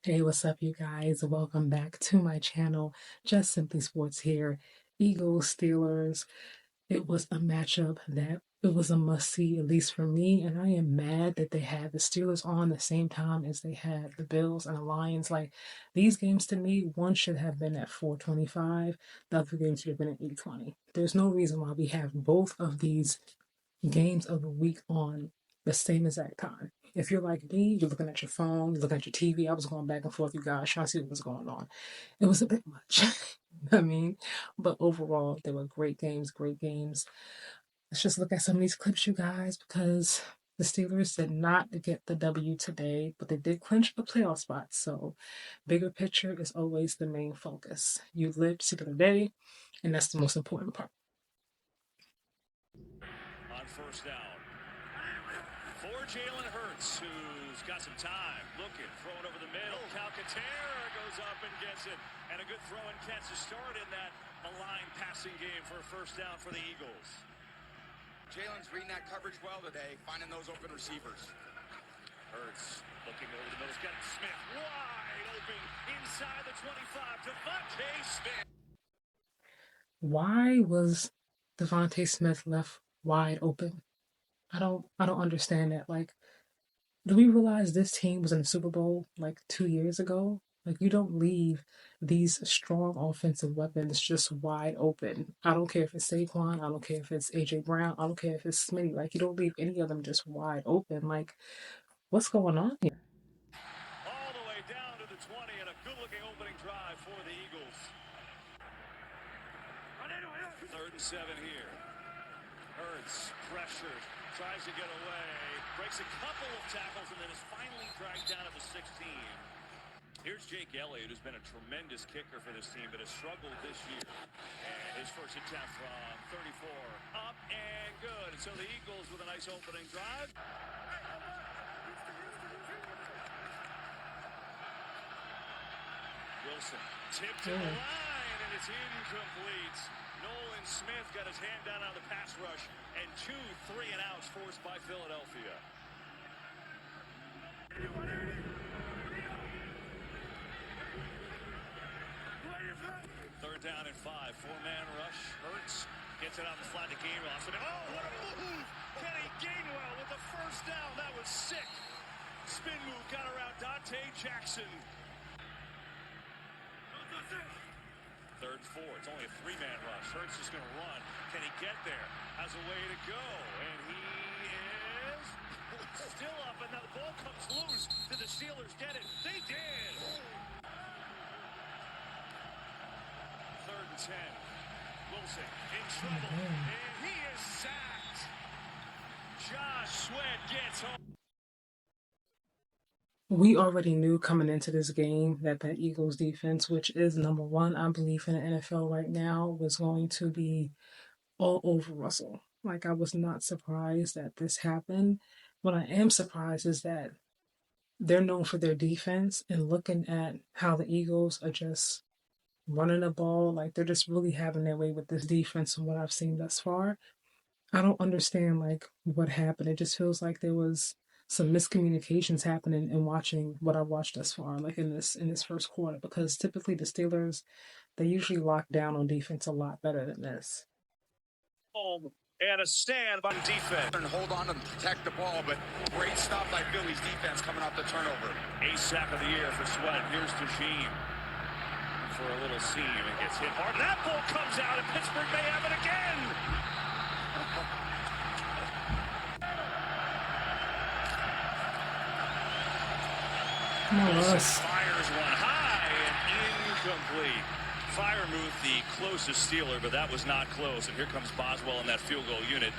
Hey, what's up, you guys? Welcome back to my channel. Just Simply Sports here. Eagles, Steelers. It was a matchup that it was a must-see, at least for me, and I am mad that they had the Steelers on the same time as they had the Bills and the Lions. Like, these games to me, one should have been at 4:25, the other game should have been at 8:20. There's no reason why we have both of these games of the week on the same exact time. If you're like me, you're looking at your phone, you're looking at your TV. I was going back and forth, you guys, trying to see what was going on. It was a bit much. I mean, but overall, they were great games, great games. Let's just look at some of these clips, you guys, because the Steelers did not get the W today, but they did clinch a playoff spot. So, bigger picture is always the main focus. You live to see the day, and that's the most important part. On first down for Jalen Hurts, who's got some time, looking, throwing over the middle. Calcaterra goes up and gets it, and a good throw and catch to start in that aligned passing game for a first down for the Eagles. Jalen's reading that coverage well today, finding those open receivers. Hurts looking over the middle. He's got Smith wide open inside the 25. Devontae Smith. Why was Devontae Smith left wide open? I don't understand that. Like, do we realize this team was in the Super Bowl like 2 years ago? Like, you don't leave these strong offensive weapons just wide open. I don't care if it's Saquon, I don't care if it's AJ Brown, I don't care if it's Smitty. Like, you don't leave any of them just wide open. Like, what's going on here? All the way down to the 20, and a good-looking opening drive for the Eagles. 3rd and 7 here. Hurts pressured, tries to get away, breaks a couple of tackles, and then is finally dragged down at the 16. Here's Jake Elliott, who's been a tremendous kicker for this team, but has struggled this year. And his first attempt from 34, up and good. And so the Eagles with a nice opening drive. Wilson tipped to the line, and it's incomplete. Nolan Smith got his hand down on the pass rush, and 2 3-and-outs forced by Philadelphia. Third down and 5, 4-man rush. Hurts gets it on the flat to Gainwell. Oh, what a move! Kenny Gainwell with the first down. That was sick. Spin move got around Dante Jackson. 3rd and 4. It's only a 3-man rush. Hurts is going to run. Can he get there? Has a way to go. And he is still up. And now the ball comes loose. Did the Steelers get it? They did. 3rd and 10. Wilson in trouble. And he is sacked. Josh Sweat gets home. We already knew coming into this game that the Eagles defense, which is number one, I believe, in the NFL right now, was going to be all over Russell. Like, I was not surprised that this happened. What I am surprised is that they're known for their defense, and looking at how the Eagles are just running the ball, like they're just really having their way with this defense from what I've seen thus far. I don't understand, like, what happened. It just feels like there was some miscommunications happening in watching what I watched thus far, like in this first quarter, because typically the Steelers, they usually lock down on defense a lot better than this. And a stand by defense. And hold on and protect the ball, but great stop by Philly's defense coming off the turnover. 8th sack of the year for Sweat. Here's Tajim for a little seam and gets hit hard. That ball comes out, and Pittsburgh may have it again. Fires one high and incomplete. Freiermuth, the closest Steeler, but that was not close. And here comes Boswell in that field goal unit.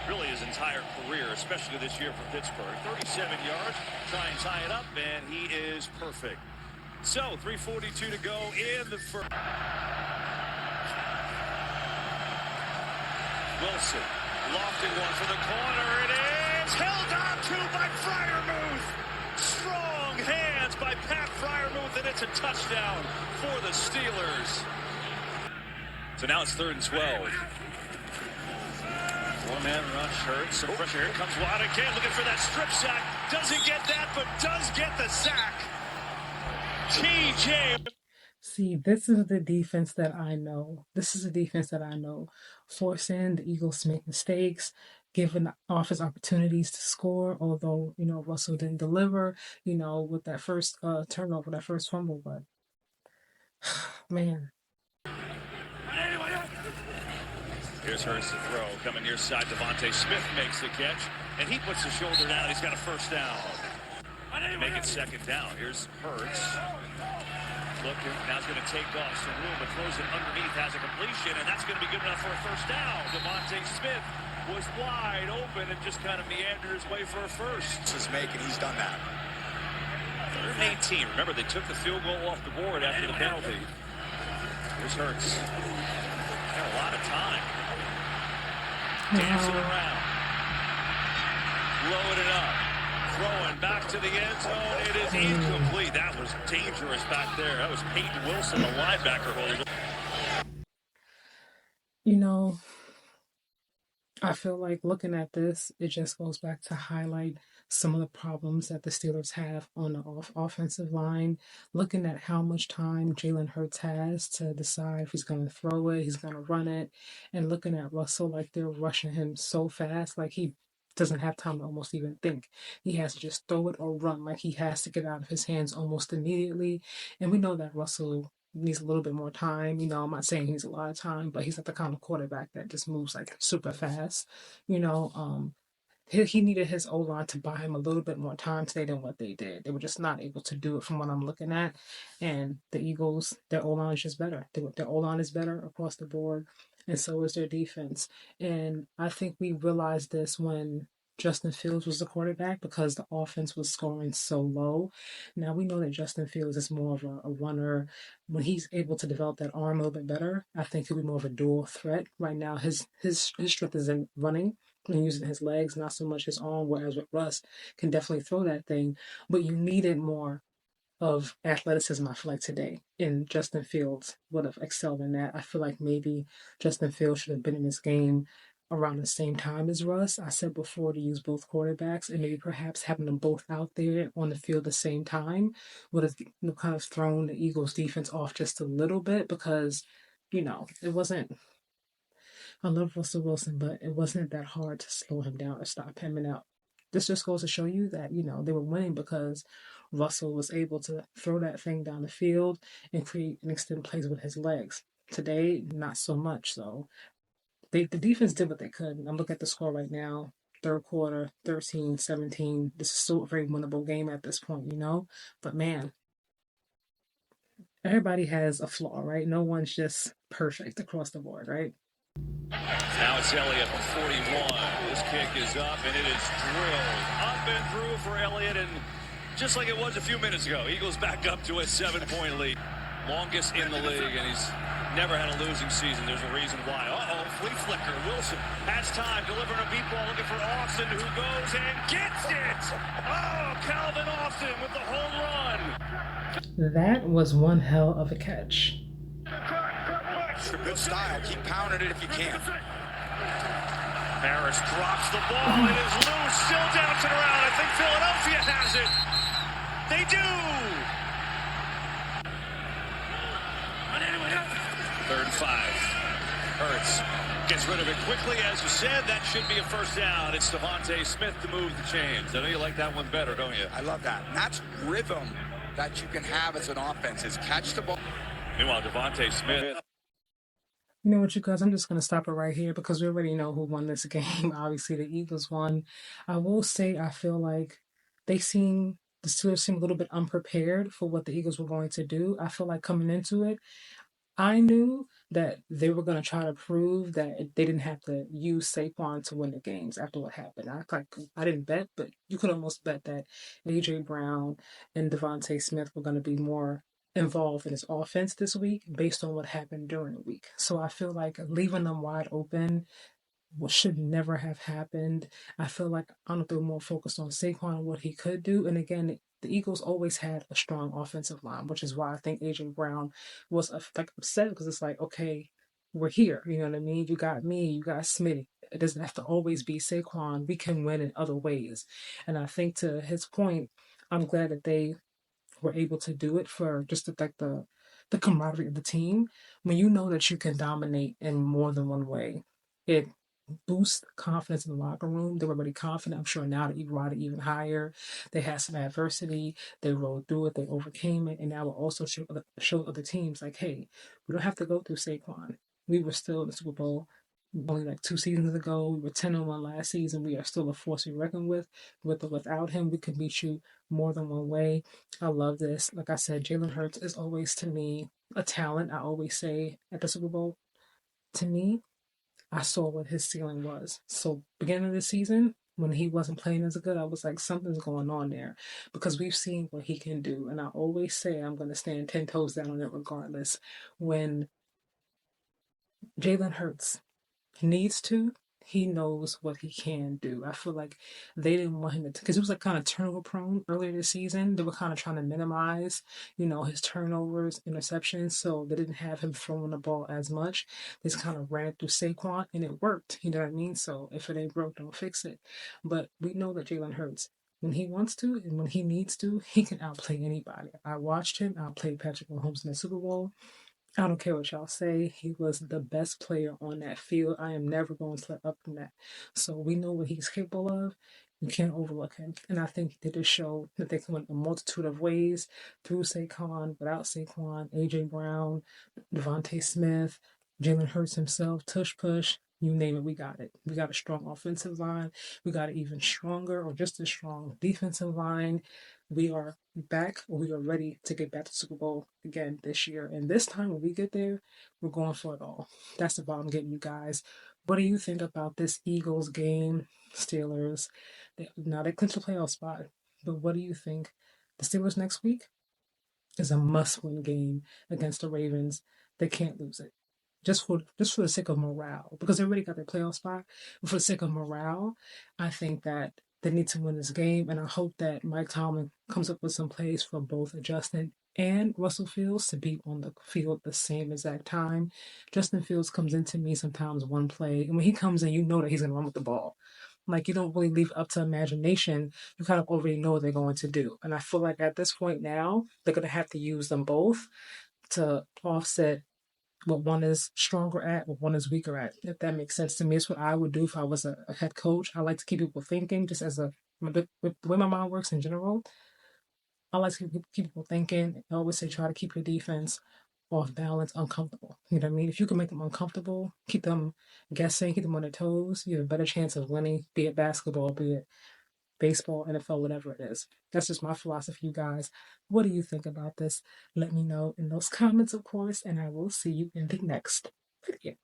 Really his entire career, especially this year for Pittsburgh. 37 yards, try and tie it up, and he is perfect. So, 3:42 to go in the first. Wilson, lofting one for the corner. It is held on to by Freiermuth. Strong hands by Pat Freiermuth, and it's a touchdown for the Steelers. So now it's 3rd and 12. 4-man rush. Hurts. Some pressure. Here comes Watt again, looking for that strip sack. Doesn't get that, but does get the sack. TJ. See, this is the defense that I know. This is the defense that I know. Forcing the Eagles to make mistakes, giving the offense opportunities to score, although, Russell didn't deliver, with that first turnover, that first fumble, but man. Here's Hurts to throw. Coming near side, Devontae Smith makes the catch, and he puts the shoulder down. He's got a first down. Make it second down. Here's Hurts. Looking, now he's going to take off some room, but throws it underneath, has a completion, and that's going to be good enough for a first down. Devontae Smith was wide open and just kind of meandered his way for a first. This is making, he's done that. 3rd and 18. Remember, they took the field goal off the board after the penalty. Here's Hurts. Got a lot of time. Dancing around. Blowing it up. Throwing back to the end zone. It is incomplete. That was dangerous back there. That was Peyton Wilson, the linebacker holder. I feel like looking at this, it just goes back to highlight some of the problems that the Steelers have on the offensive line. Looking at how much time Jalen Hurts has to decide if he's going to throw it, he's going to run it, and looking at Russell like they're rushing him so fast, like he doesn't have time to almost even think. He has to just throw it or run, like he has to get out of his hands almost immediately. And we know that Russell needs a little bit more time. I'm not saying he needs a lot of time, but he's not the kind of quarterback that just moves like super fast. He needed his O-line to buy him a little bit more time today than what they did. They were just not able to do it from what I'm looking at. And the Eagles, their O-line is just better. Their O-line is better across the board, and so is their defense. And I think we realized this when Justin Fields was the quarterback because the offense was scoring so low. Now we know that Justin Fields is more of a runner. When he's able to develop that arm a little bit better, I think he'll be more of a dual threat. Right now, his strength is in running and using his legs, not so much his arm. Whereas with Russ, can definitely throw that thing, but you needed more of athleticism, I feel like today. And Justin Fields would have excelled in that. I feel like maybe Justin Fields should have been in this game around the same time as Russ. I said before to use both quarterbacks and maybe perhaps having them both out there on the field at the same time would have kind of thrown the Eagles defense off just a little bit because, it wasn't. I love Russell Wilson, but it wasn't that hard to slow him down or stop him. And this just goes to show you that, they were winning because Russell was able to throw that thing down the field and create and extend plays with his legs. Today, not so much. So the defense did what they could. I'm looking at the score right now. Third quarter, 13-17. This is still a very winnable game at this point, But man, everybody has a flaw, right? No one's just perfect across the board, right? Now it's Elliott for 41. This kick is up, and it is drilled up and through for Elliott. And just like it was a few minutes ago, Eagles back up to a 7-point lead. Longest in the league, and he's never had a losing season. There's a reason why. Flea flicker. Wilson has time, delivering a beat ball, looking for Austin, who goes and gets it. Oh, Calvin Austin with the home run. That was one hell of a catch. Good style. Keep pounding it if you can. Harris drops the ball. It is loose. Still dancing around. I think Philadelphia has it. They do. 3rd and 5. Hurts gets rid of it quickly. As you said, that should be a first down. It's Devontae Smith to move the chains. I know you like that one better, don't you? I love that. And that's rhythm that you can have as an offense, is catch the ball. Meanwhile, Devontae Smith. You know what, you guys, I'm just going to stop it right here because we already know who won this game. Obviously, the Eagles won. I will say I feel like the Steelers seem a little bit unprepared for what the Eagles were going to do. I feel like coming into it, I knew that they were going to try to prove that they didn't have to use Saquon to win the games after what happened. I didn't bet, but you could almost bet that A.J. Brown and Devontae Smith were going to be more involved in his offense this week based on what happened during the week. So I feel like leaving them wide open what should never have happened. I feel like I don't know if they were more focused on Saquon and what he could do. And again, the Eagles always had a strong offensive line, which is why I think A.J. Brown was upset because it's like, okay, we're here. You know what I mean? You got me, you got Smitty. It doesn't have to always be Saquon. We can win in other ways. And I think to his point, I'm glad that they were able to do it for just the camaraderie of the team. When you know that you can dominate in more than one way, it boosts confidence in the locker room. They were really confident. I'm sure now that you ride it even higher. They had some adversity. They rolled through it. They overcame it. And now will also show other teams like, hey, we don't have to go through Saquon. We were still in the Super Bowl only like 2 seasons ago. We were 10-1 last season. We are still a force to be reckoned with. With or without him, we could beat you more than one way. I love this. Like I said, Jalen Hurts is always to me a talent. I always say at the Super Bowl, to me, I saw what his ceiling was. So beginning of the season, when he wasn't playing as good, I was like, something's going on there because we've seen what he can do. And I always say I'm going to stand 10 toes down on it regardless. When Jalen Hurts needs to, he knows what he can do. I feel like they didn't want him to, because he was like kind of turnover prone earlier this season. They were kind of trying to minimize, his turnovers, interceptions, so they didn't have him throwing the ball as much. They just kind of ran it through Saquon, and it worked. You know what I mean? So if it ain't broke, don't fix it. But we know that Jalen Hurts, when he wants to and when he needs to, he can outplay anybody. I watched him outplay Patrick Mahomes in the Super Bowl. I don't care what y'all say. He was the best player on that field. I am never going to let up from that. So we know what he's capable of. You can't overlook him. And I think they just show that they can win a multitude of ways through Saquon, without Saquon, A.J. Brown, Devontae Smith, Jalen Hurts himself, tush push. You name it, we got it. We got a strong offensive line. We got an even stronger or just as strong defensive line. We are back, or we are ready to get back to Super Bowl again this year. And this time, when we get there, we're going for it all. That's the ball I'm getting you guys. What do you think about this Eagles game? Steelers. Now they clinched the playoff spot, but what do you think? The Steelers next week is a must-win game against the Ravens. They can't lose it. Just for the sake of morale, because they already got their playoff spot. But for the sake of morale, I think that they need to win this game, and I hope that Mike Tomlin comes up with some plays for both Justin and Russell Fields to be on the field at the same exact time. Justin Fields comes into me sometimes one play, and when he comes in, you know that he's going to run with the ball. Like, you don't really leave up to imagination. You kind of already know what they're going to do. And I feel like at this point now, they're going to have to use them both to offset what one is stronger at, what one is weaker at. If that makes sense to me, it's what I would do if I was a head coach. I like to keep people thinking, just as the way my mind works in general. I like to keep people thinking. I always say try to keep your defense off balance, uncomfortable. You know what I mean? If you can make them uncomfortable, keep them guessing, keep them on their toes, you have a better chance of winning, be it basketball, be it baseball, NFL, whatever it is. That's just my philosophy, you guys. What do you think about this? Let me know in those comments, of course, and I will see you in the next video.